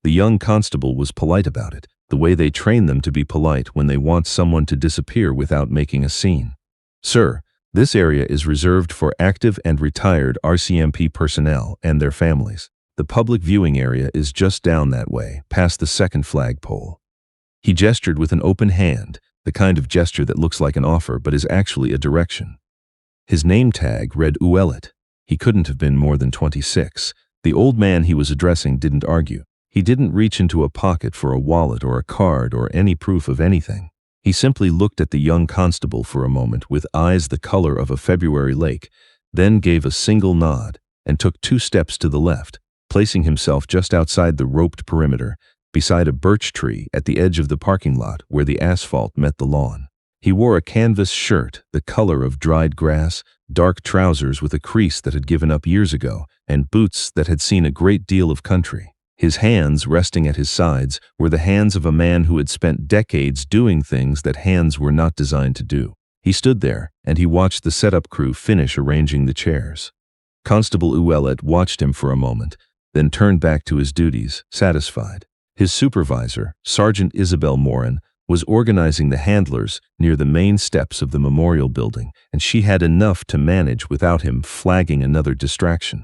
The young constable was polite about it, the way they train them to be polite when they want someone to disappear without making a scene. "Sir, this area is reserved for active and retired RCMP personnel and their families. The public viewing area is just down that way, past the second flagpole." He gestured with an open hand, the kind of gesture that looks like an offer but is actually a direction. His name tag read Ouellet. He couldn't have been more than 26. The old man he was addressing didn't argue. He didn't reach into a pocket for a wallet or a card or any proof of anything. He simply looked at the young constable for a moment with eyes the color of a February lake, then gave a single nod and took 2 steps to the left, placing himself just outside the roped perimeter, beside a birch tree at the edge of the parking lot where the asphalt met the lawn. He wore a canvas shirt, the color of dried grass, dark trousers with a crease that had given up years ago, and boots that had seen a great deal of country. His hands, resting at his sides, were the hands of a man who had spent decades doing things that hands were not designed to do. He stood there, and he watched the setup crew finish arranging the chairs. Constable Ouellet watched him for a moment, then turned back to his duties, satisfied. His supervisor, Sergeant Isabel Morin, was organizing the handlers near the main steps of the memorial building, and she had enough to manage without him flagging another distraction.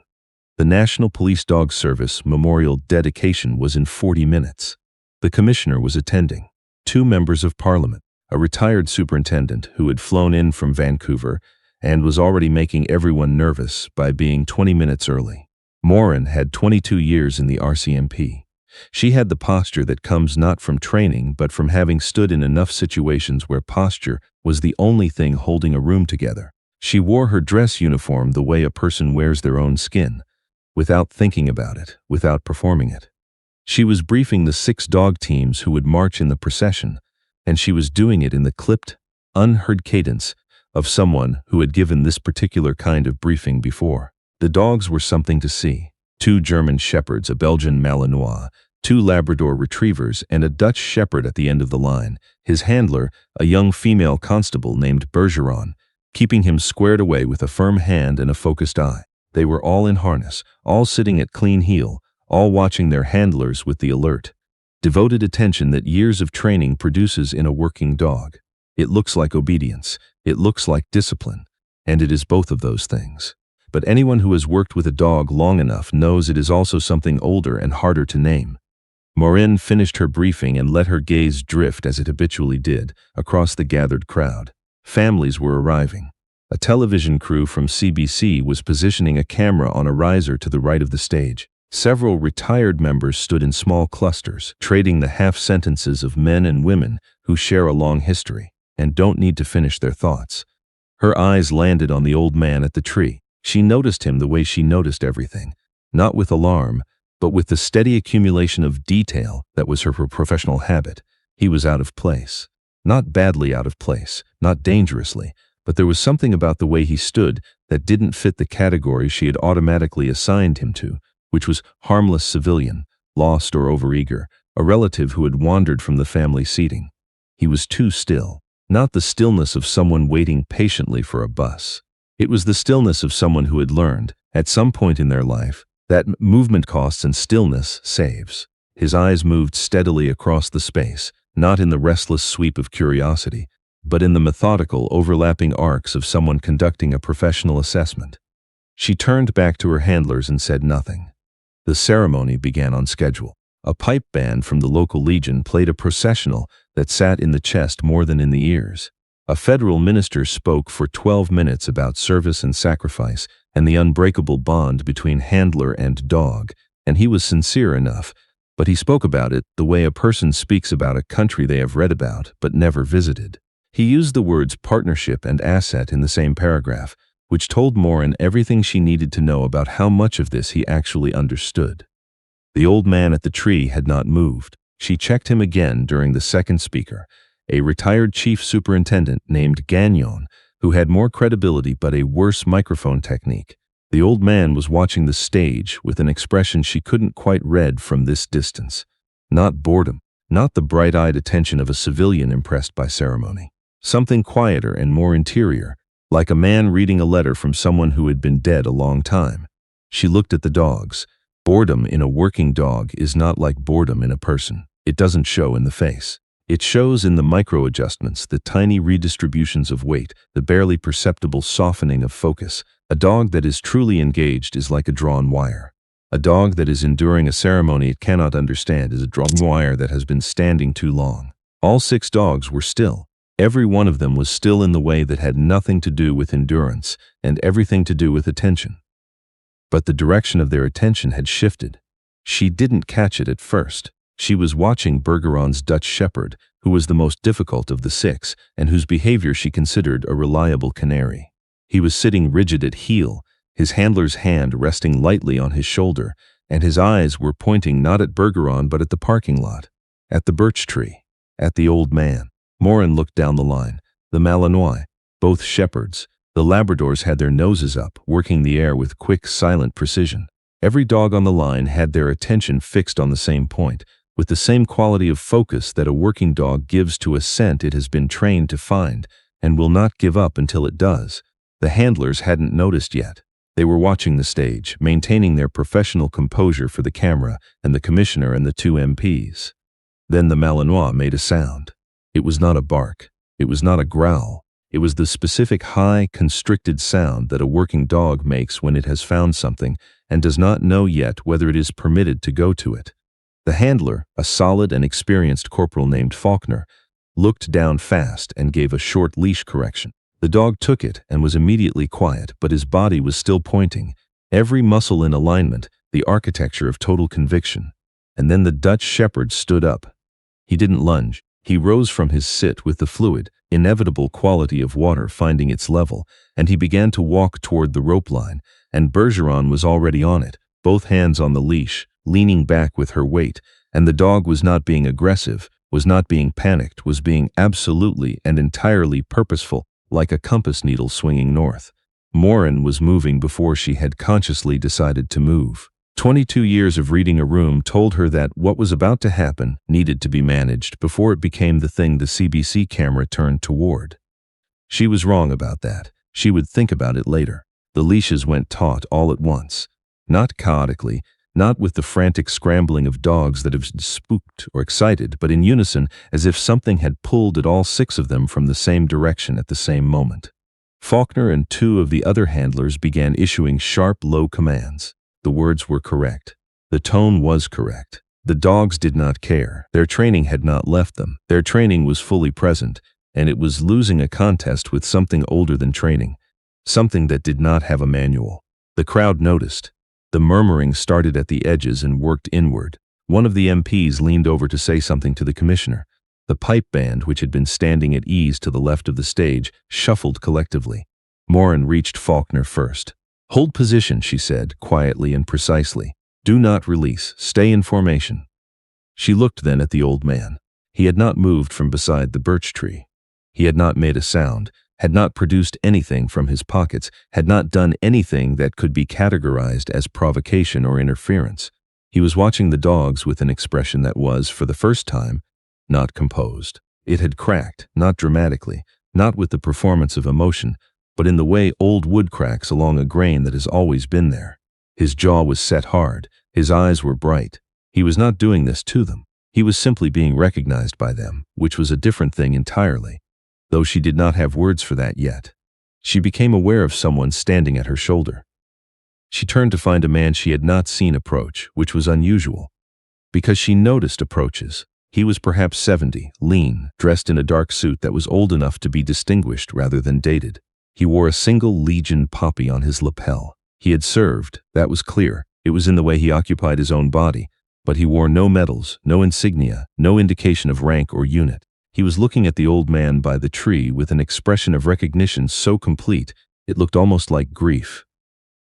The National Police Dog Service memorial dedication was in 40 minutes. The commissioner was attending, 2 members of parliament, a retired superintendent who had flown in from Vancouver and was already making everyone nervous by being 20 minutes early. Morin had 22 years in the RCMP. She had the posture that comes not from training but from having stood in enough situations where posture was the only thing holding a room together. She wore her dress uniform the way a person wears their own skin, without thinking about it, without performing it. She was briefing the 6 dog teams who would march in the procession, and she was doing it in the clipped, unheard cadence of someone who had given this particular kind of briefing before. The dogs were something to see. 2 German shepherds, a Belgian Malinois, 2 Labrador retrievers, and a Dutch shepherd at the end of the line. His handler, a young female constable named Bergeron, keeping him squared away with a firm hand and a focused eye. They were all in harness, all sitting at clean heel, all watching their handlers with the alert, devoted attention that years of training produces in a working dog. It looks like obedience, it looks like discipline, and it is both of those things. But anyone who has worked with a dog long enough knows it is also something older and harder to name. Morin finished her briefing and let her gaze drift, as it habitually did, across the gathered crowd. Families were arriving. A television crew from CBC was positioning a camera on a riser to the right of the stage. Several retired members stood in small clusters, trading the half-sentences of men and women who share a long history and don't need to finish their thoughts. Her eyes landed on the old man at the tree. She noticed him the way she noticed everything, not with alarm, but with the steady accumulation of detail that was her professional habit. He was out of place. Not badly out of place, not dangerously, but there was something about the way he stood that didn't fit the category she had automatically assigned him to, which was harmless civilian, lost or overeager, a relative who had wandered from the family seating. He was too still, not the stillness of someone waiting patiently for a bus. It was the stillness of someone who had learned, at some point in their life, that movement costs and stillness saves. His eyes moved steadily across the space, not in the restless sweep of curiosity, but in the methodical, overlapping arcs of someone conducting a professional assessment. She turned back to her handlers and said nothing. The ceremony began on schedule. A pipe band from the local legion played a processional that sat in the chest more than in the ears. A federal minister spoke for 12 minutes about service and sacrifice and the unbreakable bond between handler and dog, and he was sincere enough, but he spoke about it the way a person speaks about a country they have read about but never visited. He used the words partnership and asset in the same paragraph, which told Morin everything she needed to know about how much of this he actually understood. The old man at the tree had not moved. She checked him again during the second speaker, a retired chief superintendent named Gagnon, who had more credibility but a worse microphone technique. The old man was watching the stage with an expression she couldn't quite read from this distance. Not boredom, not the bright-eyed attention of a civilian impressed by ceremony. Something quieter and more interior, like a man reading a letter from someone who had been dead a long time. She looked at the dogs. Boredom in a working dog is not like boredom in a person. It doesn't show in the face. It shows in the micro-adjustments, the tiny redistributions of weight, the barely perceptible softening of focus. A dog that is truly engaged is like a drawn wire. A dog that is enduring a ceremony it cannot understand is a drawn wire that has been standing too long. All 6 dogs were still. Every one of them was still in the way that had nothing to do with endurance and everything to do with attention. But the direction of their attention had shifted. She didn't catch it at first. She was watching Bergeron's Dutch Shepherd, who was the most difficult of the 6, and whose behavior she considered a reliable canary. He was sitting rigid at heel, his handler's hand resting lightly on his shoulder, and his eyes were pointing not at Bergeron but at the parking lot, at the birch tree, at the old man. Morin looked down the line. The Malinois, both shepherds, the Labradors had their noses up, working the air with quick, silent precision. Every dog on the line had their attention fixed on the same point, with the same quality of focus that a working dog gives to a scent it has been trained to find and will not give up until it does. The handlers hadn't noticed yet. They were watching the stage, maintaining their professional composure for the camera and the commissioner and the 2 MPs. Then the Malinois made a sound. It was not a bark. It was not a growl. It was the specific high, constricted sound that a working dog makes when it has found something and does not know yet whether it is permitted to go to it. The handler, a solid and experienced corporal named Faulkner, looked down fast and gave a short leash correction. The dog took it and was immediately quiet, but his body was still pointing, every muscle in alignment, the architecture of total conviction. And then the Dutch Shepherd stood up. He didn't lunge. He rose from his sit with the fluid, inevitable quality of water finding its level, and he began to walk toward the rope line, and Bergeron was already on it, both hands on the leash, leaning back with her weight, and the dog was not being aggressive, was not being panicked, was being absolutely and entirely purposeful, like a compass needle swinging north. Morin was moving before she had consciously decided to move. 22 years of reading a room told her that what was about to happen needed to be managed before it became the thing the CBC camera turned toward. She was wrong about that. She would think about it later. The leashes went taut all at once. Not chaotically, not with the frantic scrambling of dogs that have spooked or excited, but in unison, as if something had pulled at all 6 of them from the same direction at the same moment. Faulkner and 2 of the other handlers began issuing sharp, low commands. The words were correct. The tone was correct. The dogs did not care. Their training had not left them. Their training was fully present, and it was losing a contest with something older than training, something that did not have a manual. The crowd noticed. The murmuring started at the edges and worked inward. One of the MPs leaned over to say something to the commissioner. The pipe band, which had been standing at ease to the left of the stage, shuffled collectively. Morin reached Faulkner first. "Hold position," she said, quietly and precisely. "Do not release. Stay in formation." She looked then at the old man. He had not moved from beside the birch tree. He had not made a sound, had not produced anything from his pockets, had not done anything that could be categorized as provocation or interference. He was watching the dogs with an expression that was, for the first time, not composed. It had cracked, not dramatically, not with the performance of emotion, but in the way old wood cracks along a grain that has always been there. His jaw was set hard, his eyes were bright. He was not doing this to them. He was simply being recognized by them, which was a different thing entirely, though she did not have words for that yet. She became aware of someone standing at her shoulder. She turned to find a man she had not seen approach, which was unusual, because she noticed approaches. He was perhaps 70, lean, dressed in a dark suit that was old enough to be distinguished rather than dated. He wore a single Legion poppy on his lapel. He had served, that was clear. It was in the way he occupied his own body, but he wore no medals, no insignia, no indication of rank or unit. He was looking at the old man by the tree with an expression of recognition so complete it looked almost like grief.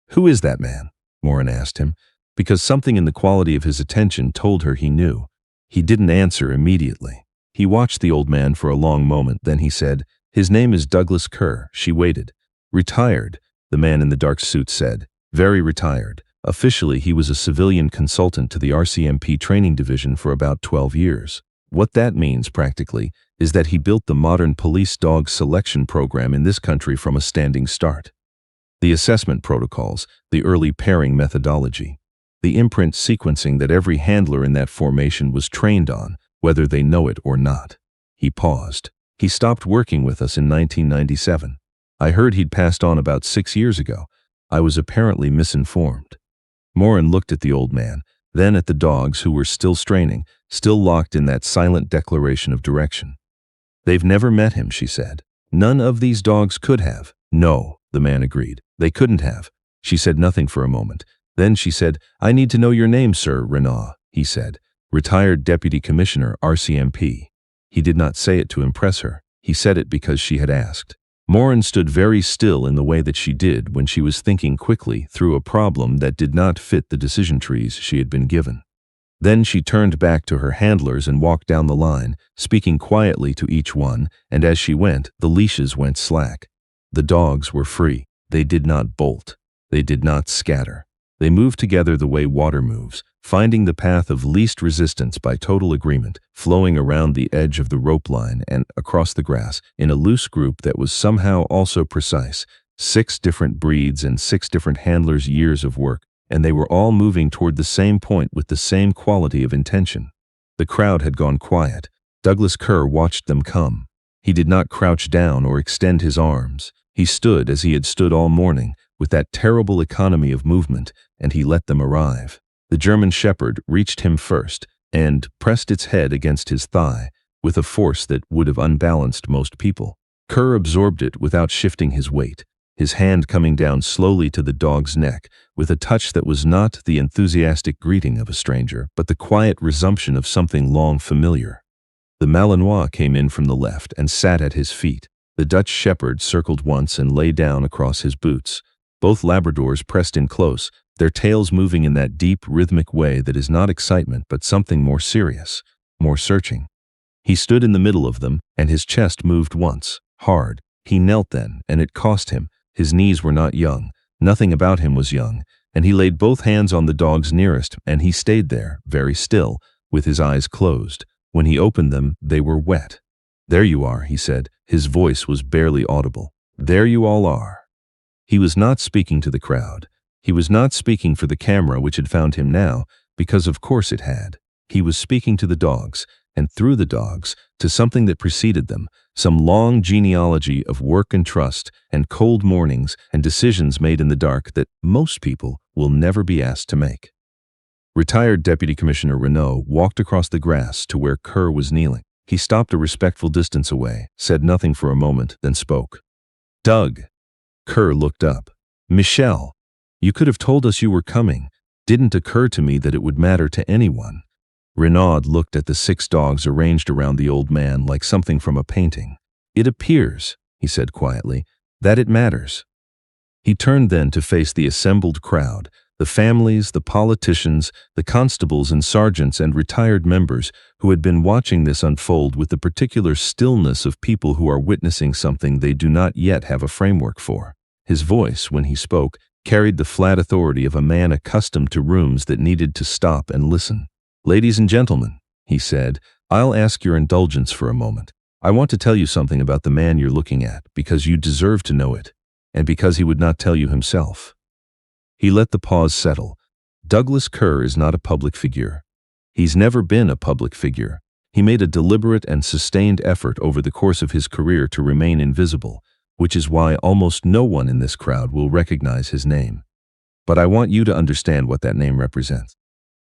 "Who is that man?" Morin asked him, because something in the quality of his attention told her he knew. He didn't answer immediately. He watched the old man for a long moment, then he said, "His name is Douglas Kerr." She waited. "Retired," the man in the dark suit said. "Very retired. Officially, he was a civilian consultant to the RCMP training division for about 12 years. What that means, practically, is that he built the modern police dog selection program in this country from a standing start. The assessment protocols, the early pairing methodology, the imprint sequencing that every handler in that formation was trained on, whether they know it or not. He paused. He stopped working with us in 1997. I heard he'd passed on about 6 years ago. I was apparently misinformed. Morin looked at the old man, then at the dogs who were still straining, still locked in that silent declaration of direction. They've never met him, she said. None of these dogs could have. No, the man agreed. They couldn't have. She said nothing for a moment. Then she said, I need to know your name, Sir Renaud, he said. Retired Deputy Commissioner, RCMP. He did not say it to impress her. He said it because she had asked. Morin stood very still in the way that she did when she was thinking quickly through a problem that did not fit the decision trees she had been given. Then she turned back to her handlers and walked down the line, speaking quietly to each one, and as she went, the leashes went slack. The dogs were free. They did not bolt. They did not scatter. They moved together the way water moves, finding the path of least resistance by total agreement, flowing around the edge of the rope line and across the grass in a loose group that was somehow also precise. 6 different breeds and 6 different handlers' years of work, and they were all moving toward the same point with the same quality of intention. The crowd had gone quiet. Douglas Kerr watched them come. He did not crouch down or extend his arms. He stood as he had stood all morning, with that terrible economy of movement, and he let them arrive. The German shepherd reached him first and pressed its head against his thigh with a force that would have unbalanced most people. Kerr absorbed it without shifting his weight, his hand coming down slowly to the dog's neck with a touch that was not the enthusiastic greeting of a stranger, but the quiet resumption of something long familiar. The Malinois came in from the left and sat at his feet. The Dutch shepherd circled once and lay down across his boots. Both Labradors pressed in close, their tails moving in that deep, rhythmic way that is not excitement but something more serious, more searching. He stood in the middle of them, and his chest moved once, hard. He knelt then, and it cost him. His knees were not young. Nothing about him was young, and he laid both hands on the dogs nearest, and he stayed there, very still, with his eyes closed. When he opened them, they were wet. There you are, he said. His voice was barely audible. There you all are. He was not speaking to the crowd. He was not speaking for the camera which had found him now, because of course it had. He was speaking to the dogs, and through the dogs, to something that preceded them, some long genealogy of work and trust, and cold mornings, and decisions made in the dark that most people will never be asked to make. Retired Deputy Commissioner Renaud walked across the grass to where Kerr was kneeling. He stopped a respectful distance away, said nothing for a moment, then spoke. Doug. Kerr looked up. Michel. You could have told us you were coming. Didn't occur to me that it would matter to anyone. Renaud looked at the 6 dogs arranged around the old man like something from a painting. It appears, he said quietly, that it matters. He turned then to face the assembled crowd, the families, the politicians, the constables and sergeants and retired members who had been watching this unfold with the particular stillness of people who are witnessing something they do not yet have a framework for. His voice, when he spoke, carried the flat authority of a man accustomed to rooms that needed to stop and listen. Ladies and gentlemen, he said, I'll ask your indulgence for a moment. I want to tell you something about the man you're looking at, because you deserve to know it, and because he would not tell you himself. He let the pause settle. Douglas Kerr is not a public figure. He's never been a public figure. He made a deliberate and sustained effort over the course of his career to remain invisible, which is why almost no one in this crowd will recognize his name. But I want you to understand what that name represents.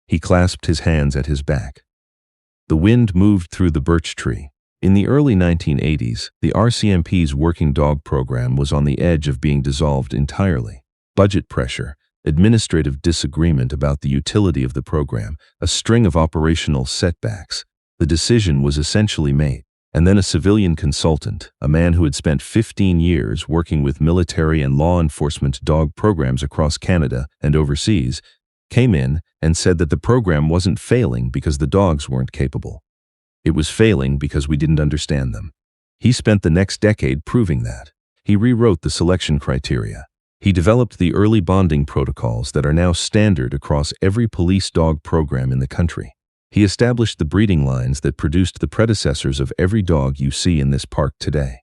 He clasped his hands at his back. The wind moved through the birch tree. In the early 1980s, the RCMP's working dog program was on the edge of being dissolved entirely. Budget pressure, administrative disagreement about the utility of the program, a string of operational setbacks. The decision was essentially made. And then a civilian consultant, a man who had spent 15 years working with military and law enforcement dog programs across Canada and overseas, came in and said that the program wasn't failing because the dogs weren't capable. It was failing because we didn't understand them. He spent the next decade proving that. He rewrote the selection criteria. He developed the early bonding protocols that are now standard across every police dog program in the country. He established the breeding lines that produced the predecessors of every dog you see in this park today.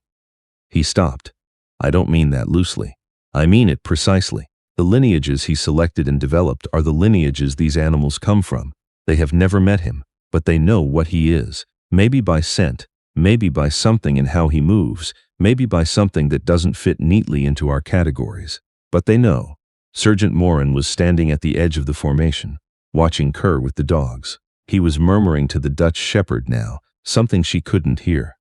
He stopped. I don't mean that loosely. I mean it precisely. The lineages he selected and developed are the lineages these animals come from. They have never met him, but they know what he is. Maybe by scent, maybe by something in how he moves, maybe by something that doesn't fit neatly into our categories. But they know. Sergeant Morin was standing at the edge of the formation, watching Kerr with the dogs. He was murmuring to the Dutch shepherd now, something she couldn't hear.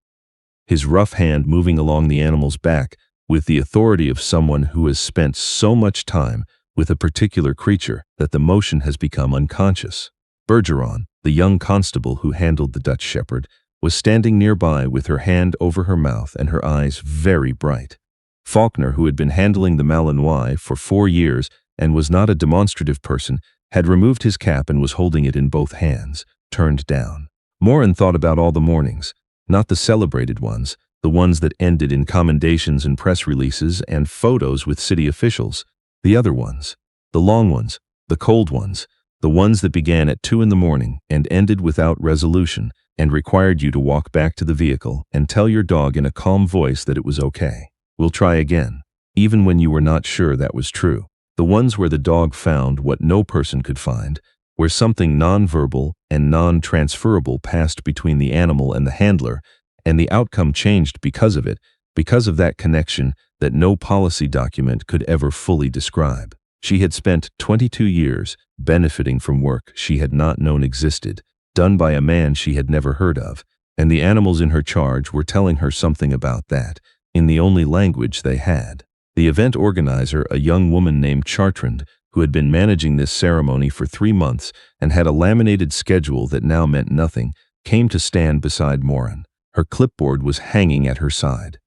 His rough hand moving along the animal's back with the authority of someone who has spent so much time with a particular creature that the motion has become unconscious. Bergeron, the young constable who handled the Dutch shepherd, was standing nearby with her hand over her mouth and her eyes very bright. Faulkner, who had been handling the Malinois for 4 years and was not a demonstrative person, had removed his cap and was holding it in both hands, turned down. Morin thought about all the mornings, not the celebrated ones, the ones that ended in commendations and press releases and photos with city officials, the other ones, the long ones, the cold ones, the ones that began at 2 in the morning and ended without resolution and required you to walk back to the vehicle and tell your dog in a calm voice that it was okay. We'll try again, even when you were not sure that was true. The ones where the dog found what no person could find, where something non-verbal and non-transferable passed between the animal and the handler, and the outcome changed because of it, because of that connection that no policy document could ever fully describe. She had spent 22 years benefiting from work she had not known existed, done by a man she had never heard of, and the animals in her charge were telling her something about that, in the only language they had. The event organizer, a young woman named Chartrand, who had been managing this ceremony for 3 months and had a laminated schedule that now meant nothing, came to stand beside Morin. Her clipboard was hanging at her side.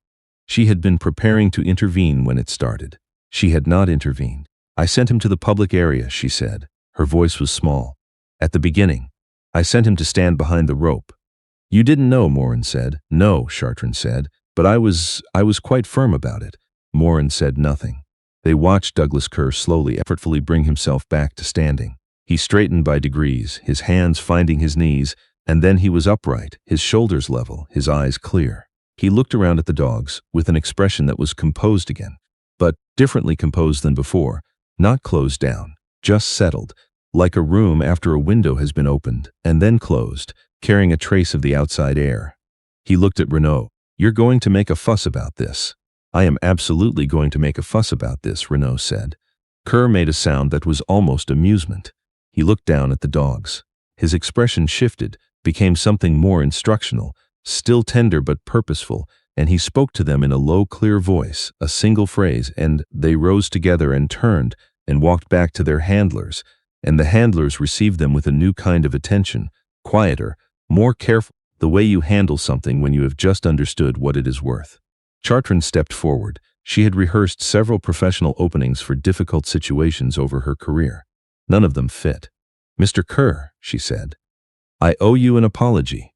She had been preparing to intervene when it started. She had not intervened. I sent him to the public area, she said. Her voice was small. At the beginning, I sent him to stand behind the rope. You didn't know, Morin said. No, Chartrand said, but I was quite firm about it. Morin said nothing. They watched Douglas Kerr slowly, effortfully bring himself back to standing. He straightened by degrees, his hands finding his knees, and then he was upright, his shoulders level, his eyes clear. He looked around at the dogs with an expression that was composed again, but differently composed than before, not closed down, just settled, like a room after a window has been opened and then closed, carrying a trace of the outside air. He looked at Renaud. You're going to make a fuss about this. I am absolutely going to make a fuss about this, Renaud said. Kerr made a sound that was almost amusement. He looked down at the dogs. His expression shifted, became something more instructional, still tender but purposeful, and he spoke to them in a low, clear voice, a single phrase, and they rose together and turned and walked back to their handlers, and the handlers received them with a new kind of attention, quieter, more careful, the way you handle something when you have just understood what it is worth. Chartrand stepped forward. She had rehearsed several professional openings for difficult situations over her career. None of them fit. Mr. Kerr, she said, I owe you an apology.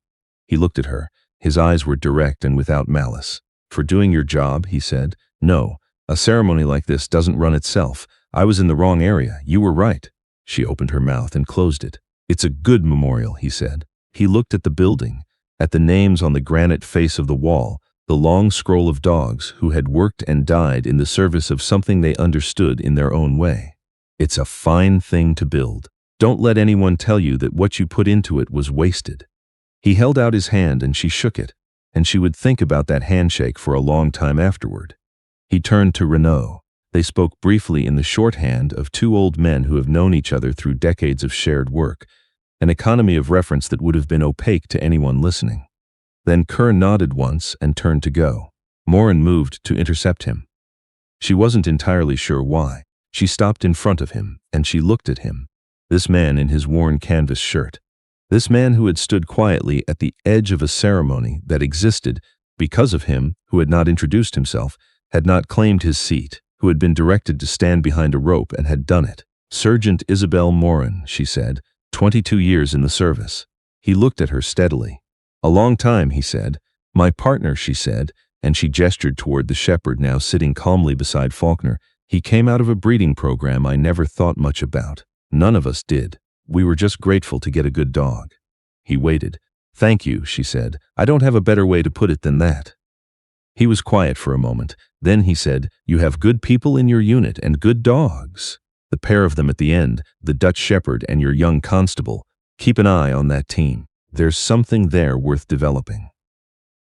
He looked at her. His eyes were direct and without malice. For doing your job, he said. No, a ceremony like this doesn't run itself. I was in the wrong area. You were right. She opened her mouth and closed it. It's a good memorial, he said. He looked at the building, at the names on the granite face of the wall, the long scroll of dogs who had worked and died in the service of something they understood in their own way. It's a fine thing to build. Don't let anyone tell you that what you put into it was wasted. He held out his hand and she shook it, and she would think about that handshake for a long time afterward. He turned to Renaud. They spoke briefly in the shorthand of 2 old men who have known each other through decades of shared work, an economy of reference that would have been opaque to anyone listening. Then Kerr nodded once and turned to go. Morin moved to intercept him. She wasn't entirely sure why. She stopped in front of him, and she looked at him. This man in his worn canvas shirt. This man who had stood quietly at the edge of a ceremony that existed because of him, who had not introduced himself, had not claimed his seat, who had been directed to stand behind a rope and had done it. Sergeant Isabelle Morin, she said, 22 years in the service. He looked at her steadily. A long time, he said. My partner, she said, and she gestured toward the shepherd now sitting calmly beside Faulkner. He came out of a breeding program I never thought much about. None of us did. We were just grateful to get a good dog. He waited. Thank you, she said. I don't have a better way to put it than that. He was quiet for a moment. Then he said, "You have good people in your unit and good dogs. The pair of them at the end, the Dutch Shepherd and your young constable. Keep an eye on that team. There's something there worth developing."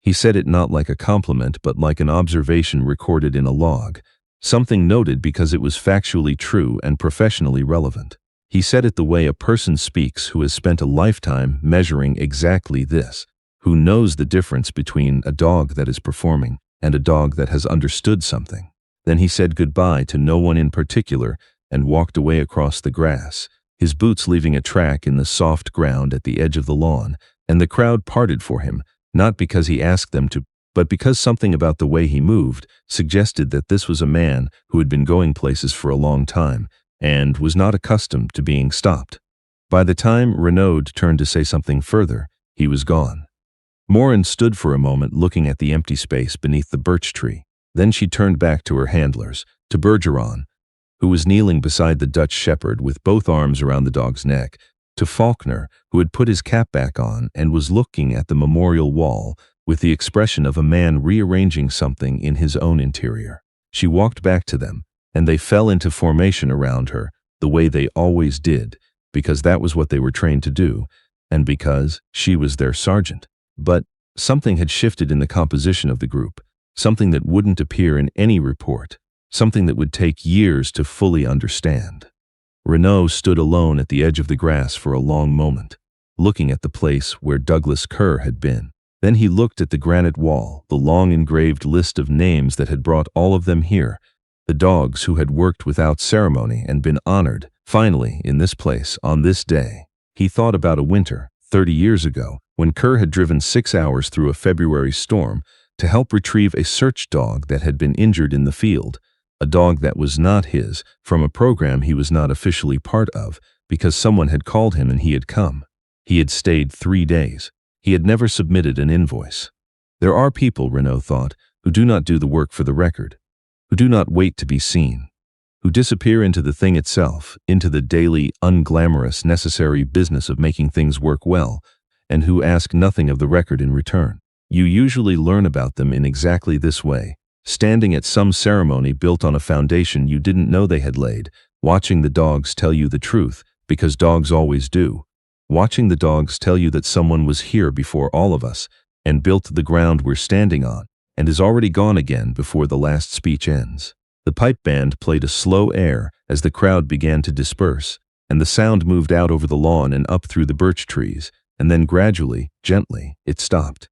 He said it not like a compliment but like an observation recorded in a log, something noted because it was factually true and professionally relevant. He said it the way a person speaks who has spent a lifetime measuring exactly this, who knows the difference between a dog that is performing and a dog that has understood something. Then he said goodbye to no one in particular and walked away across the grass, his boots leaving a track in the soft ground at the edge of the lawn, and the crowd parted for him, not because he asked them to, but because something about the way he moved suggested that this was a man who had been going places for a long time and was not accustomed to being stopped. By the time Renaud turned to say something further, he was gone. Morin stood for a moment looking at the empty space beneath the birch tree. Then she turned back to her handlers, to Bergeron, who was kneeling beside the Dutch Shepherd with both arms around the dog's neck, to Faulkner, who had put his cap back on and was looking at the memorial wall with the expression of a man rearranging something in his own interior. She walked back to them, and they fell into formation around her, the way they always did, because that was what they were trained to do, and because she was their sergeant. But something had shifted in the composition of the group, something that wouldn't appear in any report, something that would take years to fully understand. Renaud stood alone at the edge of the grass for a long moment, looking at the place where Douglas Kerr had been. Then he looked at the granite wall, the long engraved list of names that had brought all of them here, the dogs who had worked without ceremony and been honored, finally, in this place, on this day. He thought about a winter, 30 years ago, when Kerr had driven 6 hours through a February storm to help retrieve a search dog that had been injured in the field, a dog that was not his, from a program he was not officially part of, because someone had called him and he had come. He had stayed 3 days. He had never submitted an invoice. There are people, Renaud thought, who do not do the work for the record, who do not wait to be seen, who disappear into the thing itself, into the daily, unglamorous, necessary business of making things work well, and who ask nothing of the record in return. You usually learn about them in exactly this way, standing at some ceremony built on a foundation you didn't know they had laid, watching the dogs tell you the truth, because dogs always do, watching the dogs tell you that someone was here before all of us, and built the ground we're standing on, and is already gone again before the last speech ends. The pipe band played a slow air as the crowd began to disperse, and the sound moved out over the lawn and up through the birch trees, and then gradually, gently, it stopped.